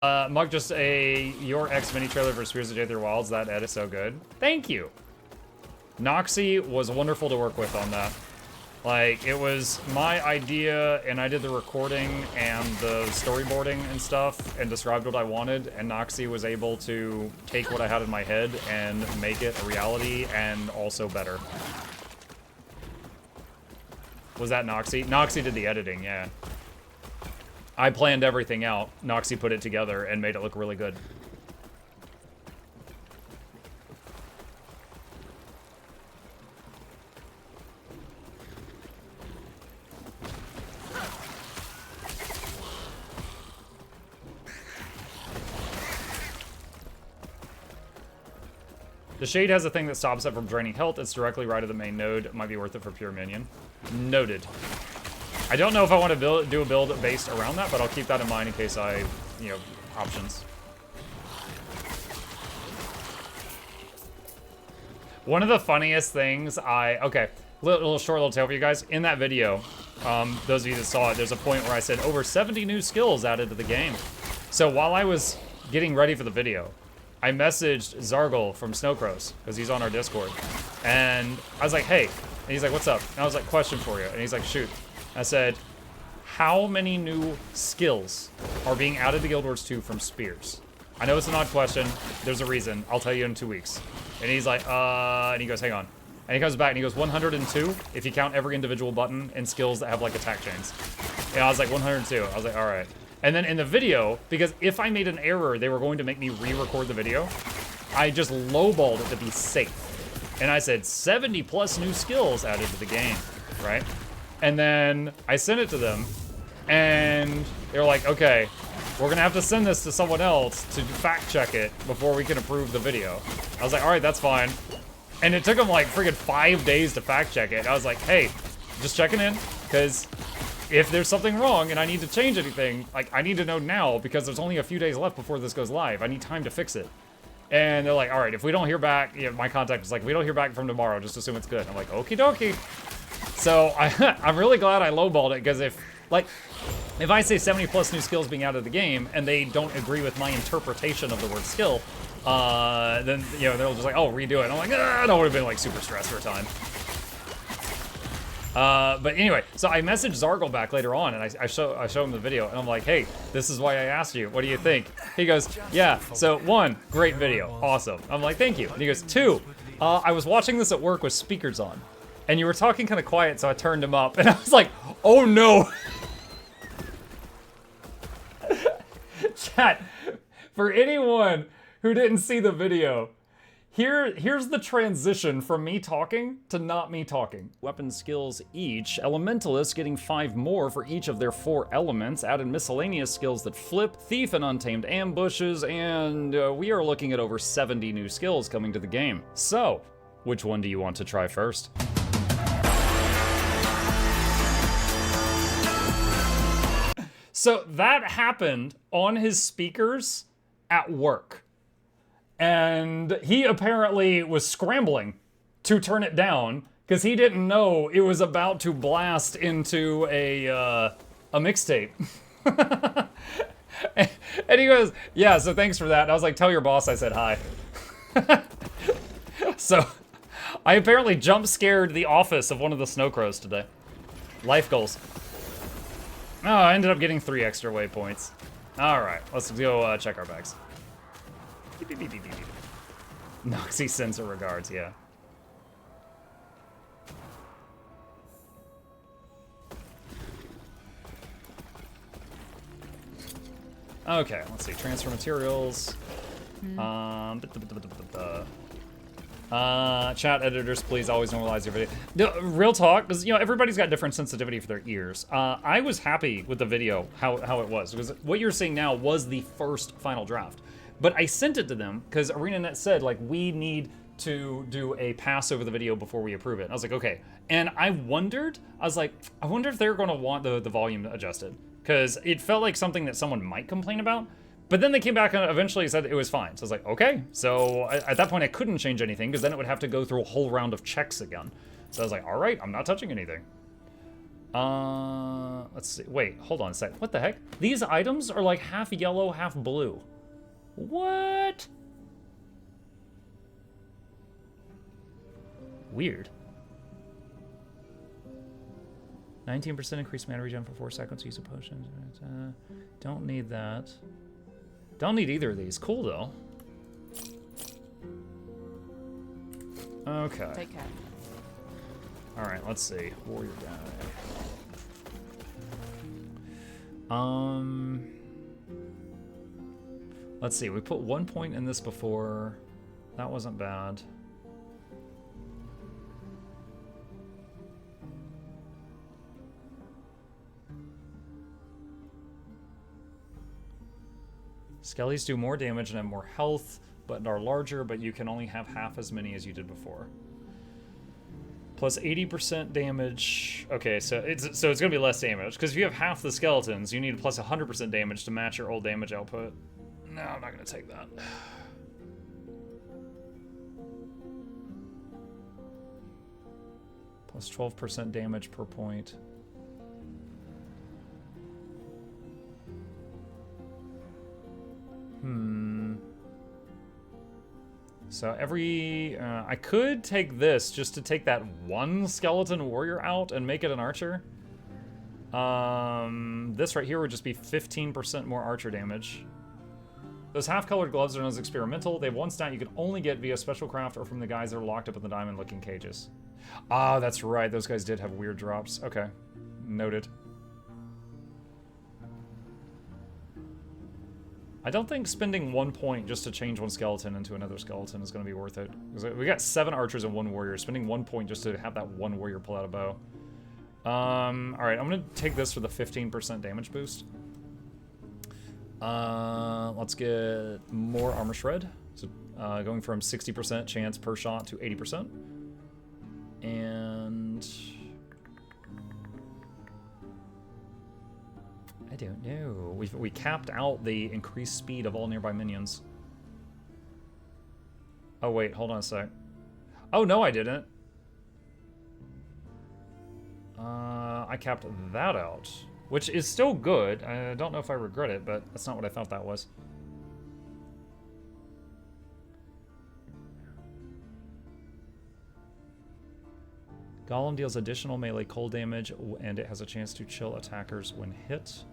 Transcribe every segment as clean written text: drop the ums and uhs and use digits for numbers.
Mug, just your X mini trailer for Spears of J through Wilds. That edit is so good. Thank you. Noxy was wonderful to work with on that. Like, it was my idea, and I did the recording and the storyboarding and stuff, and described what I wanted, and Noxy was able to take what I had in my head and make it a reality, and also better. Was that Noxy? Noxy did the editing, yeah. I planned everything out. Noxy put it together and made it look really good. The Shade has a thing that stops it from draining health. It's directly right of the main node. It might be worth it for pure minion. Noted. I don't know if I want to do a build based around that, but I'll keep that in mind in case I, you know, options. One of the funniest things okay, little short little tale for you guys. In that video, those of you that saw it, there's a point where I said over 70 new skills added to the game. So while I was getting ready for the video, I messaged Zargle from Snowcrows, because he's on our Discord. And I was like, hey. And he's like, what's up? And I was like, question for you. And he's like, shoot. I said, how many new skills are being added to Guild Wars 2 from Spears? I know it's an odd question. There's a reason. I'll tell you in 2 weeks. And he's like, and he goes, hang on. And he comes back and he goes, 102 if you count every individual button and skills that have like attack chains. And I was like, 102. I was like, all right. And then in the video, because if I made an error, they were going to make me re-record the video, I just lowballed it to be safe. And I said 70 plus new skills added to the game, right? And then I sent it to them, and they're like, okay, we're gonna have to send this to someone else to fact check it before we can approve the video. I was like, all right, that's fine. And it took them like friggin' 5 days to fact check it. I was like, hey, just checking in, because if there's something wrong and I need to change anything, like, I need to know now because there's only a few days left before this goes live. I need time to fix it. And they're like, all right, if we don't hear back, you know, my contact was like, we don't hear back from tomorrow, just assume it's good. I'm like, okie dokie. So I'm really glad I lowballed it, because if I say 70 plus new skills being added to the game and they don't agree with my interpretation of the word skill, then, you know, they'll just like, oh, redo it. And I'm like, I would have been like super stressed for a time. But anyway, so I messaged Zargle back later on, and I show him the video, and I'm like, hey, this is why I asked you. What do you think? He goes, yeah, so 1, great video, awesome. I'm like, thank you. And he goes, 2, I was watching this at work with speakers on, and you were talking kind of quiet, so I turned him up, and I was like, oh no. Chat, for anyone who didn't see the video, Here's the transition from me talking to not me talking. Weapon skills each. Elementalists getting 5 more for each of their 4 elements. Added miscellaneous skills that flip. Thief and Untamed ambushes. And we are looking at over 70 new skills coming to the game. So, which one do you want to try first? So that happened on his speakers at work. And he apparently was scrambling to turn it down because he didn't know it was about to blast into a mixtape. And he goes, yeah, so thanks for that. And I was like, tell your boss I said hi. So I apparently jump scared the office of one of the Snowcrows today. Life goals. Oh, I ended up getting 3 extra waypoints. All right, let's go check our bags. Beep, beep, beep, beep, beep. Noxy sends her regards, yeah. Okay, let's see. Transfer materials. Chat editors, please always normalize your video. No, real talk, because you know everybody's got different sensitivity for their ears. I was happy with the video, how it was, because what you're seeing now was the first final draft. But I sent it to them because ArenaNet said, like, we need to do a pass over the video before we approve it. And I was like, okay. And I wonder if they're going to want the volume adjusted, because it felt like something that someone might complain about. But then they came back and eventually said it was fine. So I was like, okay. So at that point, I couldn't change anything because then it would have to go through a whole round of checks again. So I was like, all right, I'm not touching anything. Let's see. Wait, hold on a sec. What the heck? These items are like half yellow, half blue. What? Weird. 19% increased mana regen for 4 seconds. Use a potion. Don't need that. Don't need either of these. Cool though. Okay. Take care. All right. Let's see. Warrior guy. Let's see. We put 1 point in this before. That wasn't bad. Skellies do more damage and have more health, but are larger, but you can only have half as many as you did before. Plus 80% damage. Okay, so it's gonna be less damage, because if you have half the skeletons, you need plus 100% damage to match your old damage output. No, I'm not gonna take that. Plus 12% damage per point. So I could take this just to take that one skeleton warrior out and make it an archer. This right here would just be 15% more archer damage. Those half-colored gloves are known as experimental. They have one stat you can only get via special craft or from the guys that are locked up in the diamond-looking cages. Ah, that's right. Those guys did have weird drops. Okay. Noted. I don't think spending 1 point just to change one skeleton into another skeleton is going to be worth it. We got 7 archers and 1 warrior. Spending 1 point just to have that one warrior pull out a bow. Alright, I'm going to take this for the 15% damage boost. Let's get more armor shred. So going from 60% chance per shot to 80%. And I don't know. We capped out the increased speed of all nearby minions. Oh wait, hold on a sec. Oh no, I didn't. I capped that out, which is still good. I don't know if I regret it, but that's not what I thought that was. Golem deals additional melee cold damage, and it has a chance to chill attackers when hit.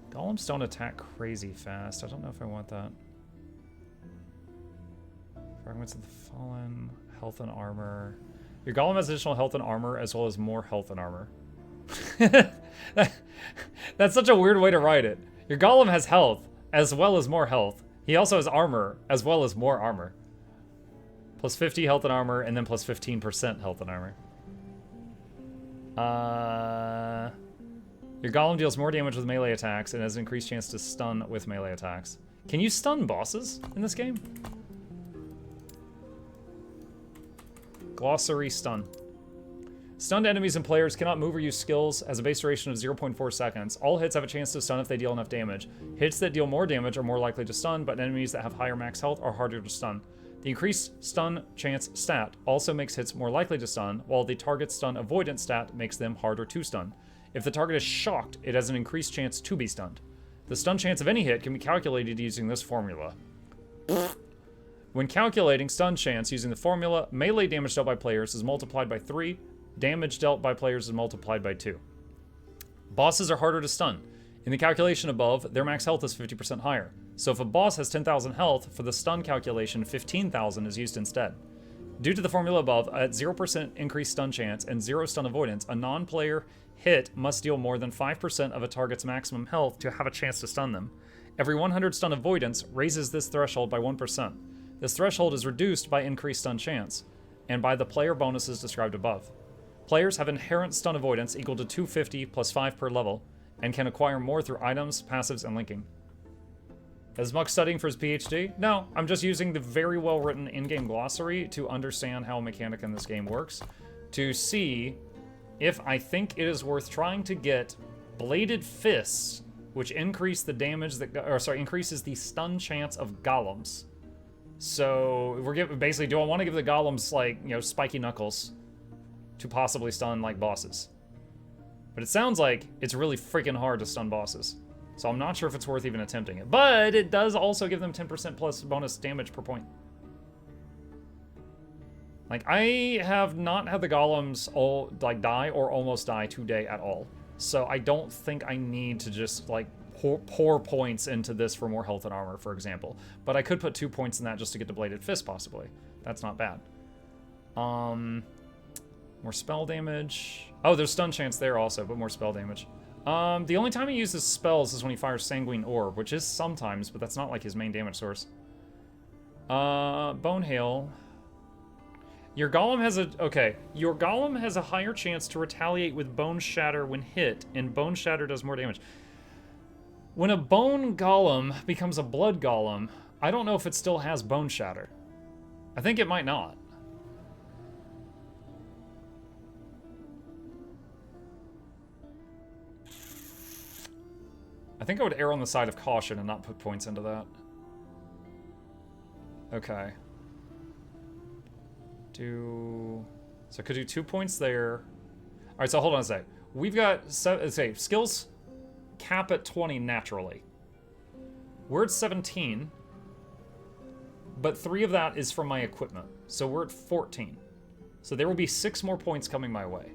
Golems don't attack crazy fast. I don't know if I want that. Fragments of the Fallen, health and armor. Your golem has additional health and armor, as well as more health and armor. That's such a weird way to write it. Your golem has health, as well as more health. He also has armor, as well as more armor. Plus 50 health and armor, and then plus 15% health and armor. Your golem deals more damage with melee attacks and has an increased chance to stun with melee attacks. Can you stun bosses in this game? Glossary stun. Stunned enemies and players cannot move or use skills, has a base duration of 0.4 seconds. All hits have a chance to stun if they deal enough damage. Hits that deal more damage are more likely to stun, but enemies that have higher max health are harder to stun. The increased stun chance stat also makes hits more likely to stun, while the target's stun avoidance stat makes them harder to stun. If the target is shocked, it has an increased chance to be stunned. The stun chance of any hit can be calculated using this formula. When calculating stun chance using the formula, melee damage dealt by players is multiplied by 3, damage dealt by players is multiplied by 2. Bosses are harder to stun. In the calculation above, their max health is 50% higher. So if a boss has 10,000 health, for the stun calculation, 15,000 is used instead. Due to the formula above, at 0% increased stun chance and 0 stun avoidance, a non-player hit must deal more than 5% of a target's maximum health to have a chance to stun them. Every 100 stun avoidance raises this threshold by 1%. This threshold is reduced by increased stun chance, and by the player bonuses described above. Players have inherent stun avoidance equal to 250 plus 5 per level, and can acquire more through items, passives, and linking. As Muck studying for his PhD? No, I'm just using the very well-written in-game glossary to understand how a mechanic in this game works, to see if I think it is worth trying to get Bladed Fists, which increase the damage that, increases the stun chance of golems. So basically, do I want to give the golems like, spiky knuckles to possibly stun like bosses? But it sounds like it's really freaking hard to stun bosses. So I'm not sure if it's worth even attempting it. But it does also give them 10% plus bonus damage per point. Like, I have not had the golems all, like, die or almost die today at all. So I don't think I need to just, like, pour points into this for more health and armor, for example. But I could put 2 points in that just to get the Bladed Fist, possibly. That's not bad. More spell damage. Oh, there's stun chance there also, but more spell damage. The only time he uses spells is when he fires Sanguine Orb, which is sometimes, but that's not, like, his main damage source. Bone Hail. Your golem has a... Okay. Your golem has a higher chance to retaliate with Bone Shatter when hit, and Bone Shatter does more damage. When a Bone Golem becomes a Blood Golem, I don't know if it still has Bone Shatter. I think it might not. I think I would err on the side of caution and not put points into that. Okay. So I could do 2 points there. All right, so hold on a sec. We've got, say, skills cap at 20 naturally. We're at 17, but 3 of that is from my equipment. So we're at 14. So there will be 6 more points coming my way.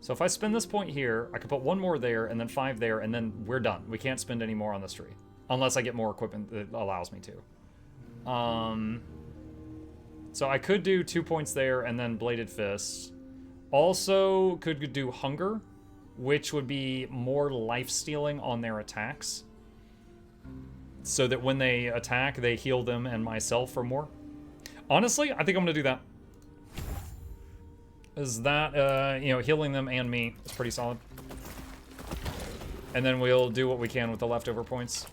So if I spend this point here, I could put 1 more there, and then 5 there, and then we're done. We can't spend any more on this tree. Unless I get more equipment that allows me to. So I could do 2 points there, and then Bladed Fists. Also, could do Hunger, which would be more life-stealing on their attacks. So that when they attack, they heal them and myself for more. Honestly, I think I'm going to do that. Is that, you know, healing them and me is pretty solid. And then we'll do what we can with the leftover points.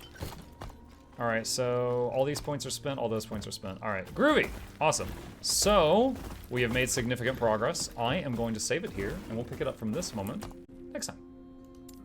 All right, so all these points are spent, all those points are spent. All right, groovy, awesome. So we have made significant progress. I am going to save it here, and we'll pick it up from this moment next time.